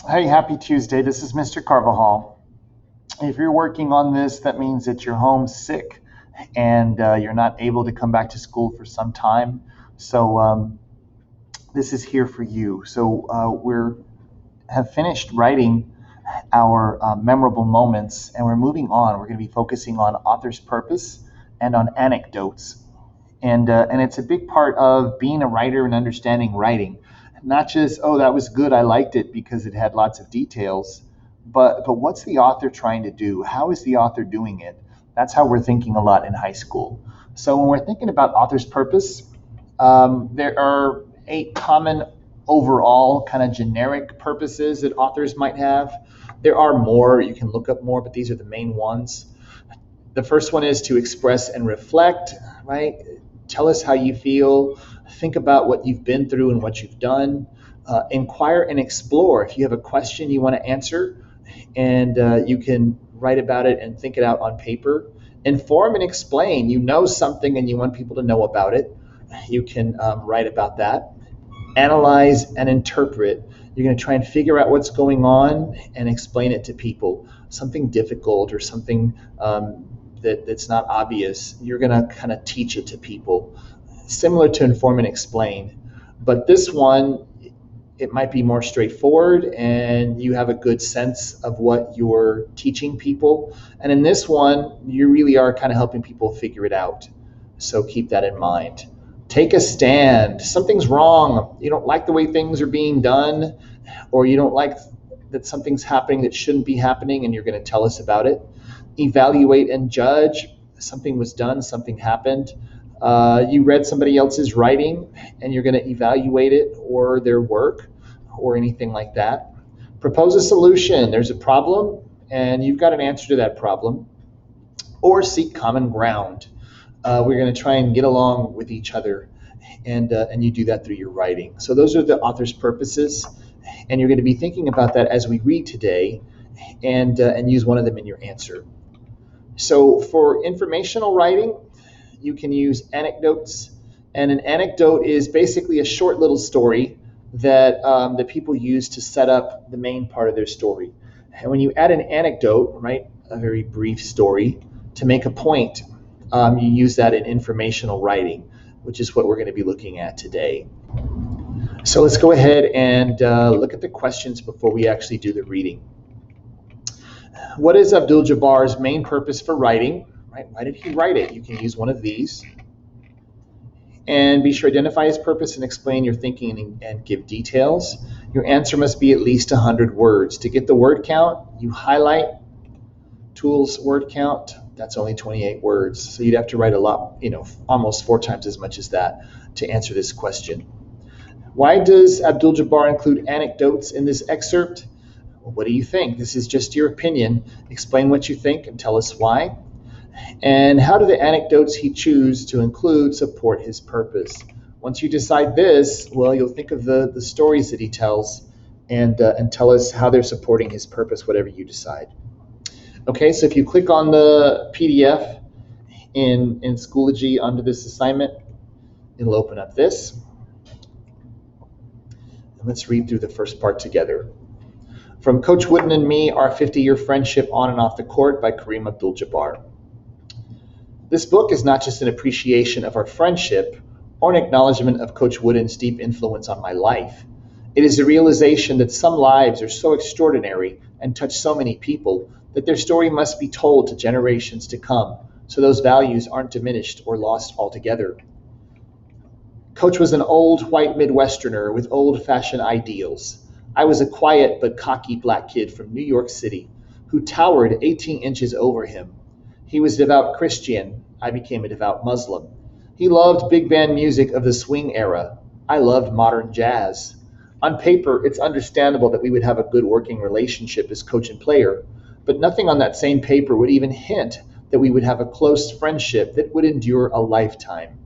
Hey, happy Tuesday. This is Mr. Carvajal. If you're working on this, that means that you're home sick and you're not able to come back to school for some time. So this is here for you. We're have finished writing our memorable moments, and we're moving on. We're going to be focusing on author's purpose and on anecdotes. And it's a big part of being a writer and understanding writing. Not just, oh, that was good, I liked it because it had lots of details, but what's the author trying to do? How is the author doing it? That's how we're thinking a lot in high school. So when we're thinking about author's purpose, there are 8 common overall kind of generic purposes that authors might have. There are more, you can look up more, but these are the main ones. The first one is to express and reflect, right? Tell us how you feel. Think about what you've been through and what you've done. Inquire and explore. If you have a question you want to answer, and you can write about it and think it out on paper. Inform and explain. You know something and you want people to know about it. You can write about that. Analyze and interpret. You're going to try and figure out what's going on and explain it to people. Something difficult or something that's not obvious, you're going to kind of teach it to people. Similar to inform and explain. But this one, it might be more straightforward and you have a good sense of what you're teaching people. And in this one, you really are kind of helping people figure it out. So keep that in mind. Take a stand. Something's wrong. You don't like the way things are being done, or you don't like that something's happening that shouldn't be happening, and you're going to tell us about it. Evaluate and judge. Something was done, something happened. You read somebody else's writing and you're going to evaluate it or their work or anything like that. Propose a solution. There's a problem and you've got an answer to that problem. Or seek common ground. We're going to try and get along with each other, and you do that through your writing. So those are the author's purposes, and you're going to be thinking about that as we read today, and use one of them in your answer. So for informational writing, you can use anecdotes, and an anecdote is basically a short little story that people use to set up the main part of their story. And when you add an anecdote, right, a very brief story, to make a point, you use that in informational writing, which is what we're going to be looking at today. So let's go ahead and look at the questions before we actually do the reading. What is Abdul-Jabbar's main purpose for writing? Right? Why did he write it? You can use one of these. And be sure to identify his purpose and explain your thinking and give details. Your answer must be at least 100 words. To get the word count, you highlight tools word count. That's only 28 words. So you'd have to write a lot, almost 4 times as much as that to answer this question. Why does Abdul-Jabbar include anecdotes in this excerpt? Well, what do you think? This is just your opinion. Explain what you think and tell us why. And how do the anecdotes he chooses to include support his purpose? Once you decide this, well, you'll think of the stories that he tells and tell us how they're supporting his purpose, whatever you decide. Okay, so if you click on the PDF in Schoology under this assignment, it'll open up this. And let's read through the first part together. From Coach Wooden and Me, Our 50-Year Friendship on and Off the Court by Kareem Abdul-Jabbar. This book is not just an appreciation of our friendship or an acknowledgement of Coach Wooden's deep influence on my life. It is a realization that some lives are so extraordinary and touch so many people that their story must be told to generations to come, so those values aren't diminished or lost altogether. Coach was an old white Midwesterner with old-fashioned ideals. I was a quiet but cocky black kid from New York City who towered 18 inches over him. He was a devout Christian. I became a devout Muslim. He loved big band music of the swing era. I loved modern jazz. On paper, it's understandable that we would have a good working relationship as coach and player, but nothing on that same paper would even hint that we would have a close friendship that would endure a lifetime.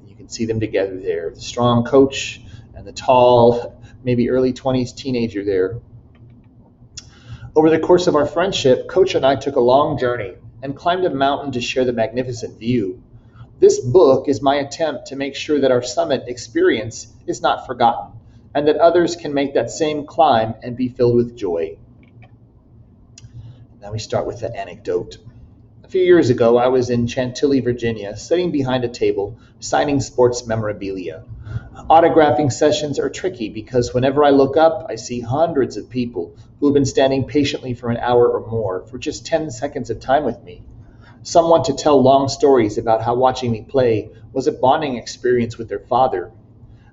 You can see them together there, the strong coach and the tall, maybe early 20s teenager there. Over the course of our friendship, Coach and I took a long journey and climbed a mountain to share the magnificent view. This book is my attempt to make sure that our summit experience is not forgotten and that others can make that same climb and be filled with joy. Now we start with the anecdote. A few years ago, I was in Chantilly, Virginia, sitting behind a table, signing sports memorabilia. Autographing sessions are tricky because whenever I look up, I see hundreds of people who have been standing patiently for an hour or more for just 10 seconds of time with me. Some want to tell long stories about how watching me play was a bonding experience with their father.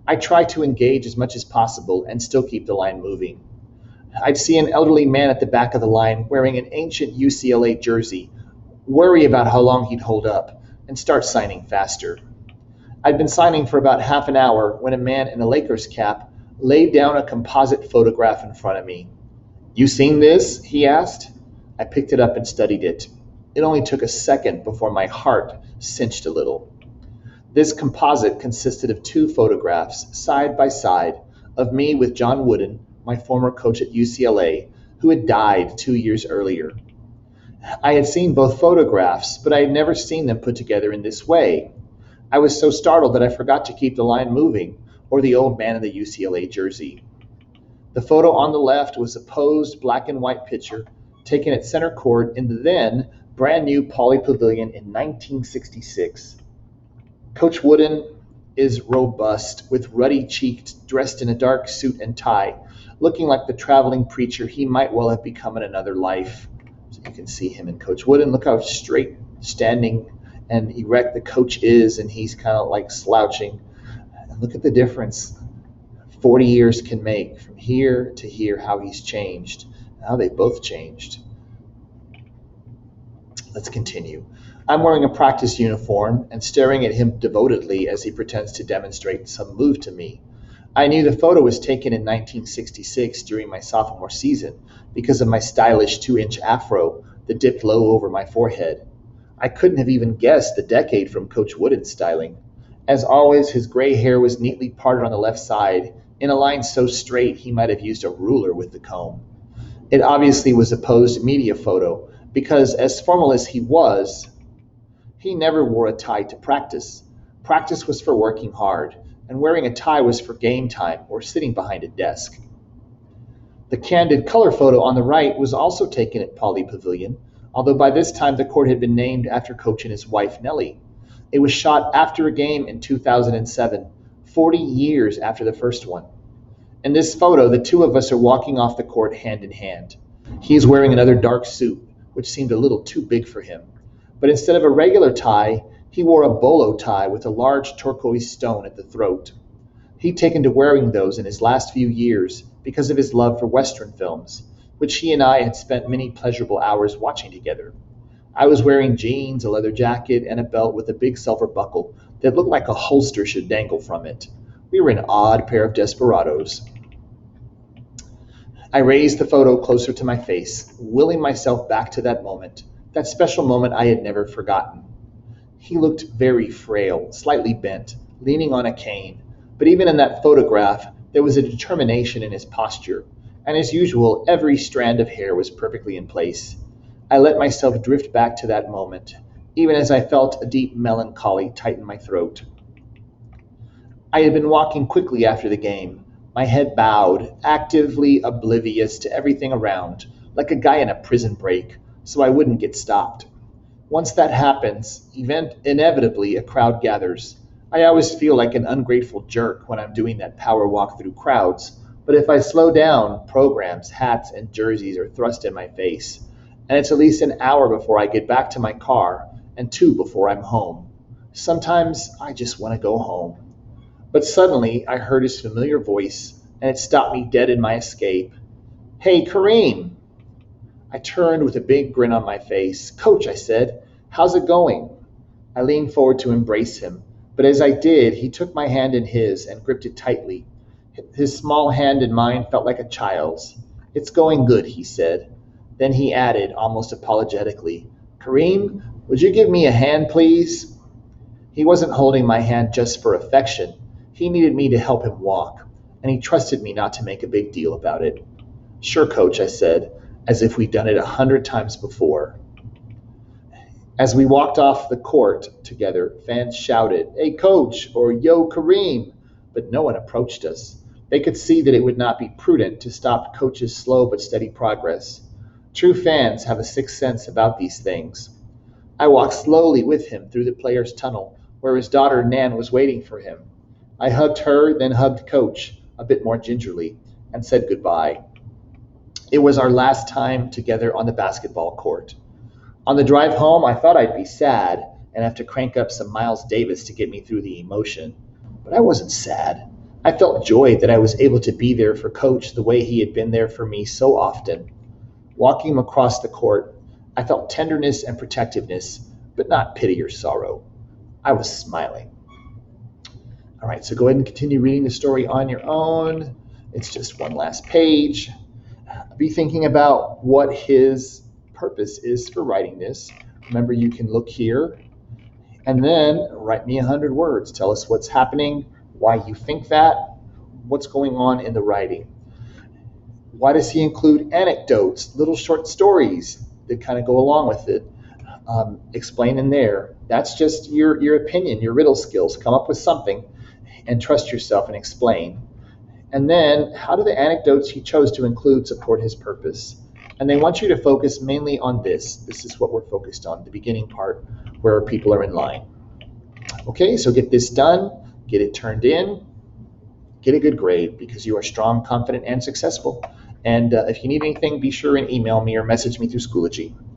I try to engage as much as possible and still keep the line moving. I'd see an elderly man at the back of the line wearing an ancient UCLA jersey, worry about how long he'd hold up, and start signing faster. I'd been signing for about half an hour when a man in a Lakers cap laid down a composite photograph in front of me. "You seen this?" he asked. I picked it up and studied it. It only took a second before my heart cinched a little. This composite consisted of two photographs, side by side, of me with John Wooden, my former coach at UCLA, who had died 2 years earlier. I had seen both photographs, but I had never seen them put together in this way. I was so startled that I forgot to keep the line moving, or the old man in the UCLA jersey. The photo on the left was a posed black and white picture taken at center court in the then brand new Pauley Pavilion in 1966. Coach Wooden is robust, with ruddy cheeked, dressed in a dark suit and tie, looking like the traveling preacher he might well have become in another life. So you can see him in Coach Wooden. Look how straight, standing, and erect the coach is, and he's kind of like slouching. And look at the difference 40 years can make from here to here, how he's changed, how they both changed. Let's continue. I'm wearing a practice uniform and staring at him devotedly as he pretends to demonstrate some move to me. I knew the photo was taken in 1966 during my sophomore season because of my stylish 2-inch afro that dipped low over my forehead. I couldn't have even guessed the decade from Coach Wooden's styling. As always, his gray hair was neatly parted on the left side, in a line so straight he might have used a ruler with the comb. It obviously was a posed media photo, because as formal as he was, he never wore a tie to practice. Practice was for working hard, and wearing a tie was for game time or sitting behind a desk. The candid color photo on the right was also taken at Pauley Pavilion, although by this time the court had been named after Coach and his wife, Nellie. It was shot after a game in 2007, 40 years after the first one. In this photo, the two of us are walking off the court hand in hand. He is wearing another dark suit, which seemed a little too big for him. But instead of a regular tie, he wore a bolo tie with a large turquoise stone at the throat. He'd taken to wearing those in his last few years because of his love for Western films, which he and I had spent many pleasurable hours watching together. I was wearing jeans, a leather jacket, and a belt with a big silver buckle that looked like a holster should dangle from it. We were an odd pair of desperados. I raised the photo closer to my face, willing myself back to that moment, that special moment I had never forgotten. He looked very frail, slightly bent, leaning on a cane, but even in that photograph, there was a determination in his posture, and as usual, every strand of hair was perfectly in place. I let myself drift back to that moment, even as I felt a deep melancholy tighten my throat. I had been walking quickly after the game, my head bowed, actively oblivious to everything around, like a guy in a prison break, so I wouldn't get stopped. Once that happens, inevitably a crowd gathers. I always feel like an ungrateful jerk when I'm doing that power walk through crowds, but if I slow down, programs, hats, and jerseys are thrust in my face, and it's at least an hour before I get back to my car, and 2 before I'm home. Sometimes I just want to go home. But suddenly I heard his familiar voice, and it stopped me dead in my escape. "Hey, Kareem!" I turned with a big grin on my face. "Coach," I said, "how's it going?" I leaned forward to embrace him, but as I did, he took my hand in his and gripped it tightly. His small hand in mine felt like a child's. "It's going good," he said. Then he added, almost apologetically, "Kareem, would you give me a hand, please?" He wasn't holding my hand just for affection. He needed me to help him walk, and he trusted me not to make a big deal about it. "Sure, Coach," I said, as if we'd done it 100 times before. As we walked off the court together, fans shouted, "Hey, Coach," or "Yo, Kareem," but no one approached us. They could see that it would not be prudent to stop Coach's slow but steady progress. True fans have a sixth sense about these things. I walked slowly with him through the players' tunnel, where his daughter Nan was waiting for him. I hugged her, then hugged Coach, a bit more gingerly, and said goodbye. It was our last time together on the basketball court. On the drive home, I thought I'd be sad and have to crank up some Miles Davis to get me through the emotion. But I wasn't sad. I felt joy that I was able to be there for Coach the way he had been there for me so often. Walking him across the court, I felt tenderness and protectiveness, but not pity or sorrow. I was smiling. All right, so go ahead and continue reading the story on your own. It's just one last page. Be thinking about what his purpose is for writing this. Remember, you can look here and then write me 100 words. Tell us what's happening, why you think that, what's going on in the writing. Why does he include anecdotes, little short stories that kind of go along with it? Explain in there. That's just your opinion, your riddle skills. Come up with something and trust yourself and explain. And then, how do the anecdotes he chose to include support his purpose? And they want you to focus mainly on this. This is what we're focused on, the beginning part, where people are in line. Okay, so get this done, get it turned in, get a good grade because you are strong, confident, and successful. And if you need anything, be sure and email me or message me through Schoology.